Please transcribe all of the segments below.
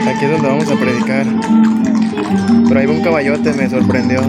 Aquí es donde vamos a predicar. Pero ahí va un caballote, me sorprendió.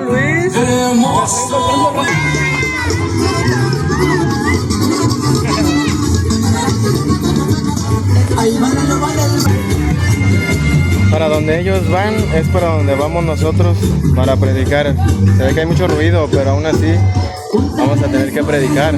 Luis. Para donde ellos van es para donde vamos nosotros para predicar. Se ve que hay mucho ruido, pero aún así vamos a tener que predicar.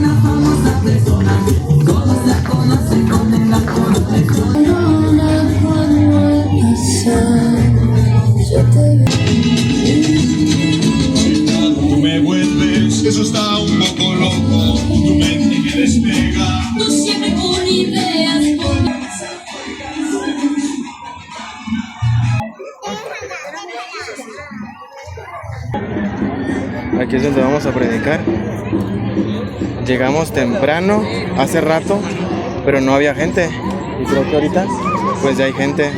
Eso está un poco loco, tu mente que despega. Tú siempre con ideas. Aquí es donde vamos a predicar. Llegamos temprano, hace rato, pero no había gente. Y creo que ahorita, pues ya hay gente.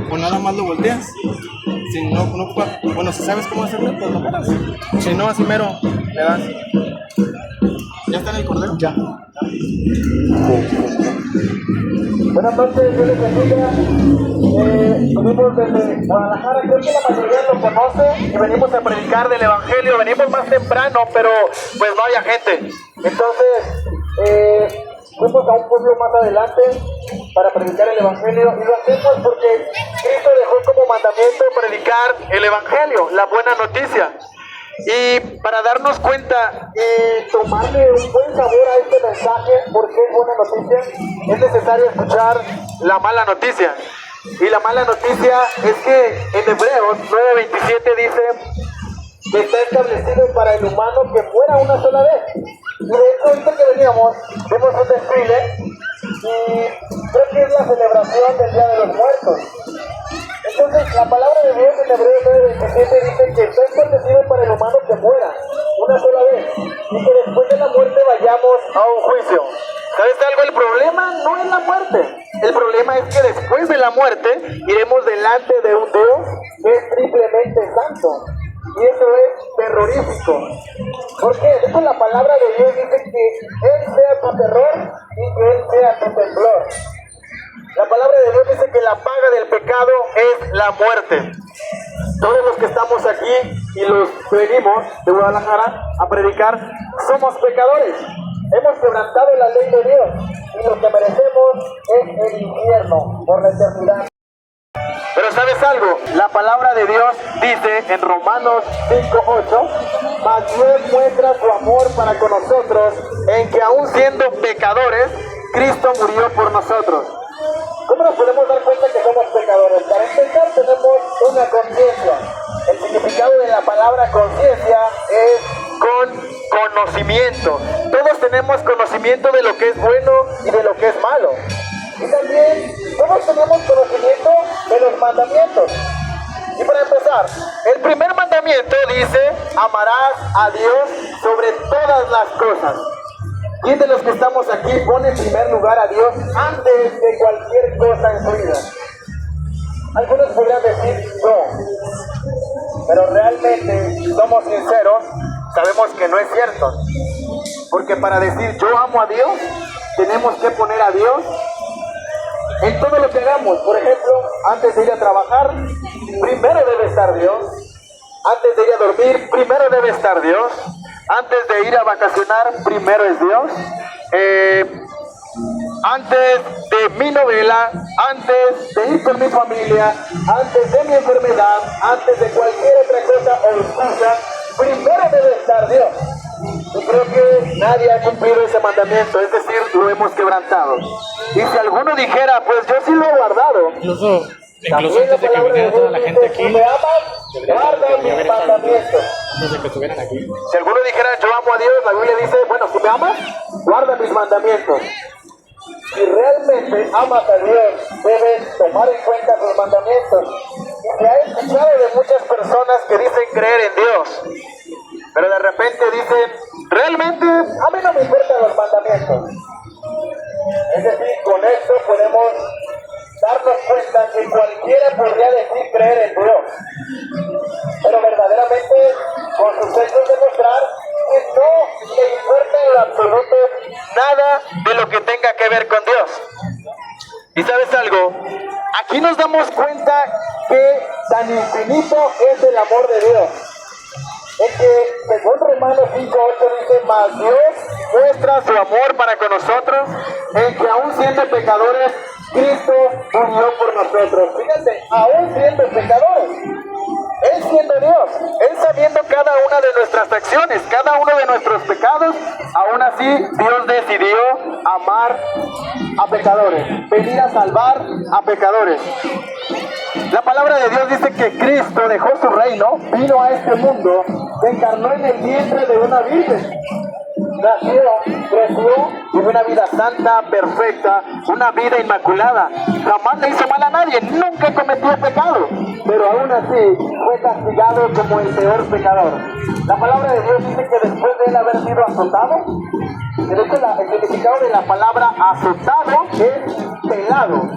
O nada más lo volteas. Si no, bueno, si sabes cómo hacerlo, pues lo pones. Si no, así mero, le das. ¿Ya está en el cordero? Ya. Buenas noches, yo les bendiga. Venimos desde Guadalajara, creo que la mayoría lo conoce y venimos a predicar del Evangelio. Venimos más temprano, pero pues no había gente. Entonces, fuimos a un pueblo más adelante para predicar el Evangelio y lo hacemos porque Cristo dejó como mandamiento predicar el Evangelio, la buena noticia. Y para darnos cuenta y tomarle un buen sabor a este mensaje, porque es buena noticia, es necesario escuchar la mala noticia. Y la mala noticia es que en Hebreos 9:27 dice que está establecido para el humano que muera una sola vez. Y de hecho, ahorita que veníamos, vemos un desfile y creo que es la celebración del Día de los Muertos. Entonces, la palabra de Dios en Hebreos 9:27 dice que está establecido para el humano que muera una sola vez y que después de la muerte vayamos a un juicio. ¿Sabes algo? El problema no es la muerte. El problema es que después de la muerte iremos delante de un Dios que es triplemente santo. Y eso es terrorífico. ¿Por qué? Eso la palabra de Dios dice que Él sea tu terror y que Él sea tu temblor. La palabra de Dios dice que la paga del pecado es la muerte. Todos los que estamos aquí y los que venimos de Guadalajara a predicar, somos pecadores. Hemos quebrantado la ley de Dios y lo que merecemos es el infierno por la eternidad. Pero ¿sabes algo? La palabra de Dios dice en Romanos 5:8, mas Dios muestra su amor para con nosotros en que aún siendo pecadores, Cristo murió por nosotros. ¿Cómo nos podemos dar cuenta que somos pecadores? Para empezar tenemos una conciencia. El significado de la palabra conciencia es con conocimiento. Todos tenemos conocimiento de lo que es bueno y de lo que es malo. Y también todos tenemos conocimiento de los mandamientos. Y para empezar, el primer mandamiento dice: amarás a Dios sobre todas las cosas. ¿Quién de los que estamos aquí pone en primer lugar a Dios antes de cualquier cosa en su vida? Algunos podrían decir no, pero realmente, si somos sinceros, sabemos que no es cierto. Porque para decir yo amo a Dios, tenemos que poner a Dios en todo lo que hagamos. Por ejemplo, antes de ir a trabajar, primero debe estar Dios. Antes de ir a dormir, primero debe estar Dios. Antes de ir a vacacionar, primero es Dios. Antes de mi novela, antes de ir con mi familia, antes de mi enfermedad, antes de cualquier otra cosa o excusa, primero debe estar Dios. Y creo que nadie ha cumplido ese mandamiento, es decir, lo hemos quebrantado. Y si alguno dijera, pues yo sí lo he guardado. Incluso antes de que viniera toda la gente aquí, si me amas, guarda mis mandamientos. antes de que estuvieran aquí. Si alguno dijera, yo amo a Dios, la Biblia dice, bueno, si me amas, guarda mis mandamientos. Si realmente amas a Dios, debes tomar en cuenta sus mandamientos. Y se ha escuchado de muchas personas que dicen creer en Dios, pero de repente dicen, realmente a mí no me importan los mandamientos. Es decir, con esto podemos darnos cuenta que cualquiera podría decir creer en Dios, pero verdaderamente con sus hechos demostrar que no le importa en lo absoluto nada de lo que tenga que ver con Dios. ¿Y sabes algo? Aquí nos damos cuenta que tan infinito es el amor de Dios. Es que, según Romanos 5:8 dice, mas Dios muestra su amor para con nosotros, en que aún siendo pecadores, Cristo murió por nosotros. Fíjate, aún siendo pecadores, Él siendo Dios, Él sabiendo cada una de nuestras acciones, cada uno de nuestros pecados, aún así Dios decidió amar a pecadores, venir a salvar a pecadores. La palabra de Dios dice que Cristo dejó su reino, vino a este mundo, se encarnó en el vientre de una virgen. Nació, creció, vivió una vida santa, perfecta, una vida inmaculada. Jamás le hizo mal a nadie, nunca cometió pecado, pero aún así fue castigado como el peor pecador. La palabra de Dios dice que después de él haber sido azotado, de hecho el significado de la palabra azotado es pelado.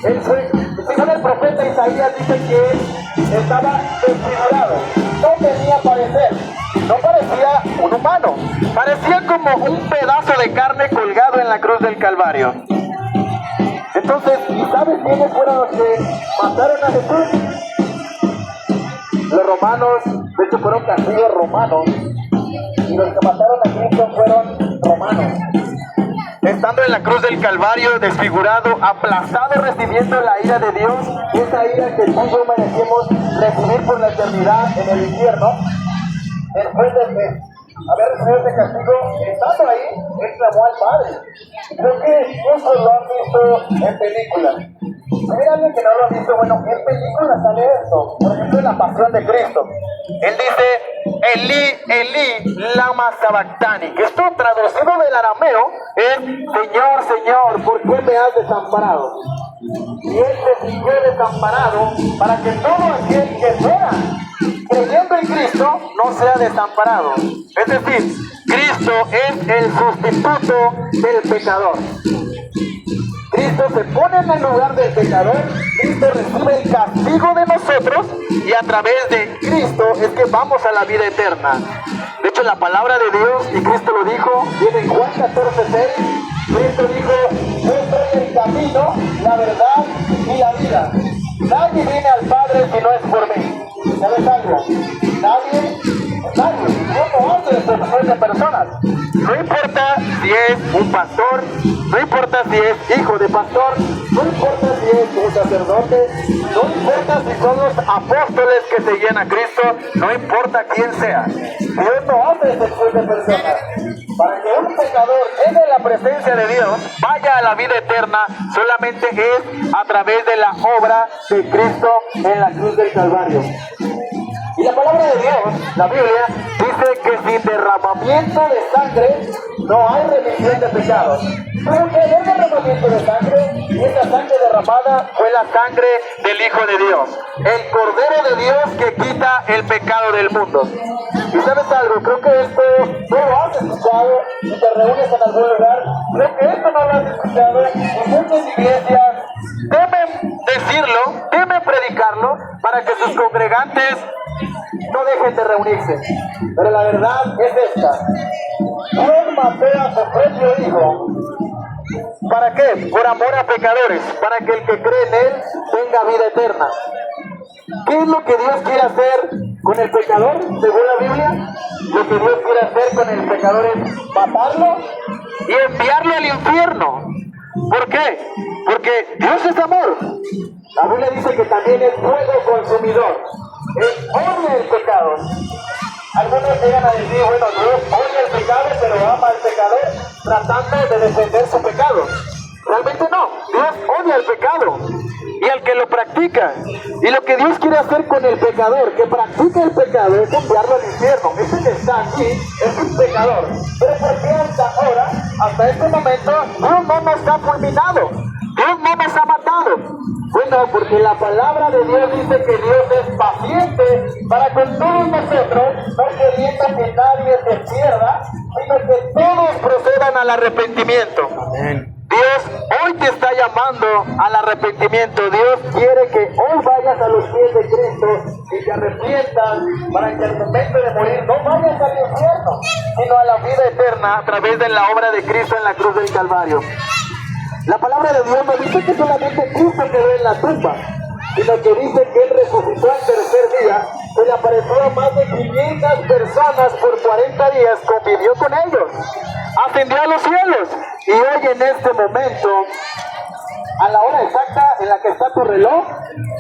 Él fue, según el profeta Isaías dice que él estaba desfigurado, no tenía parecer, no parecía un humano, parecía como un pedazo de carne colgado en la cruz del Calvario. Entonces, ¿y sabes quiénes fueron los que mataron a Jesús? Los romanos, de hecho fueron castigos romanos, y los que mataron a Cristo fueron romanos. Estando en la cruz del Calvario, desfigurado, aplastado, recibiendo la ira de Dios, esa ira que tú y yo merecemos recibir por la eternidad en el infierno, después de haber recibido ese castigo, estando ahí, él clamó al Padre. Creo que muchos lo han visto en películas. Si hay alguien que no lo ha visto, bueno, ¿qué película sale esto? Por ejemplo, en La Pasión de Cristo. Él dice, Elí, Elí, lama sabactani, que esto traducido del arameo es, Señor, Señor, ¿por qué me has desamparado? Y él se sintió desamparado para que todo aquel que sea creyendo en Cristo no sea desamparado. Es decir, Cristo es el sustituto del pecador. Cristo se pone en el lugar del pecador, Cristo recibe el castigo de nosotros y a través de Cristo es que vamos a la vida eterna. De hecho, la palabra de Dios, y Cristo lo dijo, viene en Juan 14:6, Cristo dijo, yo soy el camino, la verdad y la vida. Nadie viene al Padre si no es por mí. ¿Sabes algo? Nadie. Dios no hace excepción de personas. No importa si es un pastor, no importa si es hijo de pastor, no importa si es un sacerdote, no importa si son los apóstoles que seguían a Cristo, no importa quién sea. Dios no hace excepción de personas. Para que un pecador llegue a la presencia de Dios, vaya a la vida eterna, solamente es a través de la obra de Cristo en la cruz del Calvario. Y la palabra de Dios, la Biblia, dice que sin derramamiento de sangre no hay remisión de pecados. Pero que hay derramamiento de sangre, y esa sangre derramada fue la sangre del Hijo de Dios, el Cordero de Dios que quita el pecado del mundo. Y sabes algo, creo que esto no lo has escuchado y te reúnes en algún lugar. Creo que esto no lo has escuchado y muchas iglesias temen decirlo, temen predicarlo para que sus congregantes no dejen de reunirse. Pero la verdad es esta: Dios mandó a su propio Hijo. ¿Para qué? Por amor a pecadores, para que el que cree en Él tenga vida eterna. ¿Qué es lo que Dios quiere hacer con el pecador, según la Biblia? Lo que Dios quiere hacer con el pecador es matarlo y enviarlo al infierno. ¿Por qué? Porque Dios es amor. La Biblia dice que también es fuego consumidor. Él odia el pecado. Algunos llegan a decir, bueno, Dios odia el pecado, pero ama al pecador, tratando de defender su pecado. Realmente no, Dios odia el pecado y al que lo practica. Y lo que Dios quiere hacer con el pecador que practica el pecado es enviarlo al infierno. Ese que está aquí es un pecador. Pero ¿por qué hasta ahora, hasta este momento, Dios no nos ha fulminado? Dios no nos ha matado. Bueno, porque la palabra de Dios dice que Dios es paciente para con todos nosotros, no queriendo que nadie se pierda, sino que todos procedan al arrepentimiento. Amén. Dios hoy te está llamando al arrepentimiento. Dios quiere que hoy vayas a los pies de Cristo y te arrepientas para que al momento de morir no vayas al infierno, sino a la vida eterna a través de la obra de Cristo en la cruz del Calvario. La palabra de Dios no dice que solamente Cristo quedó en la tumba, sino que dice que Él resucitó al tercer día, se le apareció a más de 500 personas por 40 días, convivió con ellos, ascendió a los cielos y hoy en este momento, a la hora exacta en la que está tu reloj,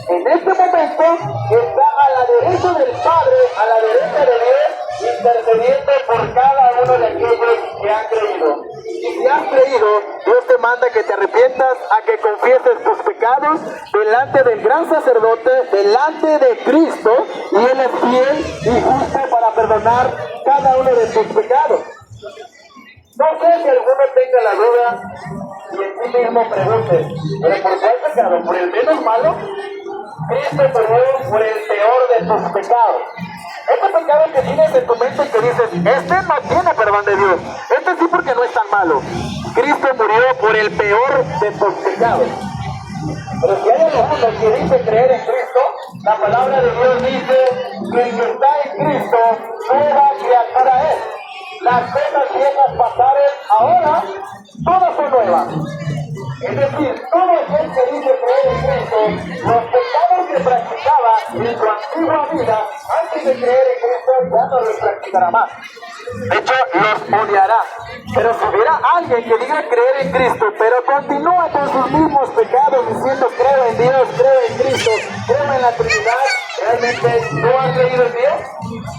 en este momento está a la derecha del Padre, a la derecha de Dios, intercediendo por cada uno de aquellos que han creído. Y si has creído, Dios te manda que te arrepientas, a que confieses tus pecados delante del gran sacerdote, delante de Cristo, y Él es fiel y justo para perdonar cada uno de tus pecados. No sé si alguno tenga la duda y en sí mismo pregunte, ¿pero por cuál pecado? ¿Por el menos malo? Cristo perdonó por el peor de tus pecados. Este pecado que tienes en tu mente y que dices, este no tiene perdón de Dios, este sí porque no es tan malo. Cristo murió por el peor de tus pecados. Pero si hay alguno que dice creer en Cristo, la palabra de Dios dice que el que está en Cristo, nueva criatura es. Las cosas viejas pasaron, ahora todas son nuevas. Es decir, todo aquel que dice creer en Cristo, los pecados que practicaba en su antigua vida, antes de creer en Cristo, ya no los practicará más. De hecho, los odiará. Pero si hubiera alguien que diga creer en Cristo, pero continúa con sus mismos pecados, diciendo creo en Dios, creo en Cristo, creo en la Trinidad, realmente no ha creído en Dios,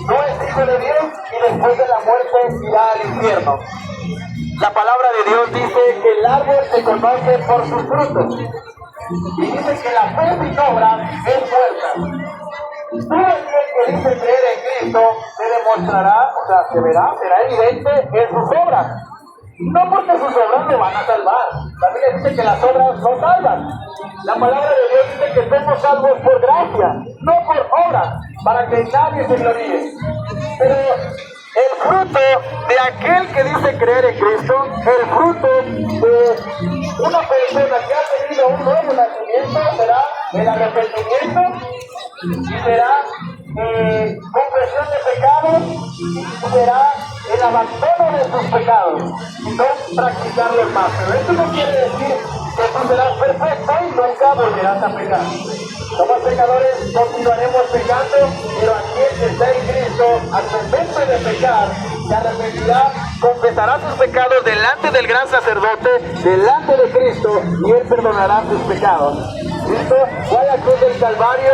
no es hijo de Dios y después de la muerte irá al infierno. La palabra de Dios dice que el árbol se conoce por sus frutos. Y dice que la fe sin obras es muerta. Todo aquel que dice creer en Cristo se demostrará, o sea, se verá, será evidente en sus obras. No porque sus obras le van a salvar. La Biblia dice que las obras no salvan. La palabra de Dios dice que somos salvos por gracia, no por obras, para que nadie se gloríe. Pero el fruto de aquel que dice creer en Cristo, el fruto de una persona que ha tenido un nuevo nacimiento será el arrepentimiento y será confesión de pecados y será el abandono de sus pecados y no practicarlos más. Pero esto no quiere decir que tú serás perfecto y nunca volverás a pecar. Somos pecadores, continuaremos pecando, pero aquel que está en Cristo, al momento de pecar, se arrepentirá, confesará sus pecados delante del gran sacerdote, delante de Cristo, y Él perdonará sus pecados. Cristo fue a la cruz del Calvario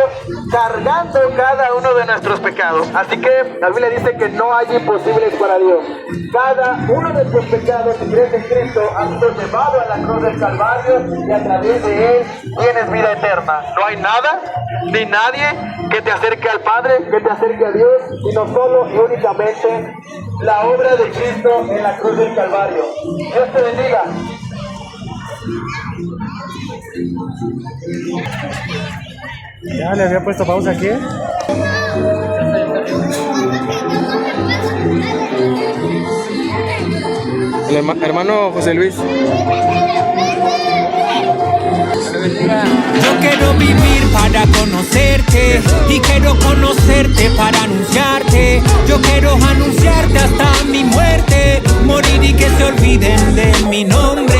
cargando cada uno de nuestros pecados. Así que la Biblia dice que no hay imposibles para Dios. Cada uno de tus pecados, si crees en Cristo, ha sido llevado a la cruz del Calvario y a través de Él tienes vida eterna. No hay nada ni nadie que te acerque al Padre, que te acerque a Dios, sino solo y únicamente la obra de Cristo en la cruz del Calvario. Dios te bendiga. Ya le había puesto pausa aquí. El hermano José Luis. Yo quiero vivir para conocerte y quiero conocerte para anunciarte. Yo quiero anunciarte hasta mi muerte, morir y que se olviden de mi nombre.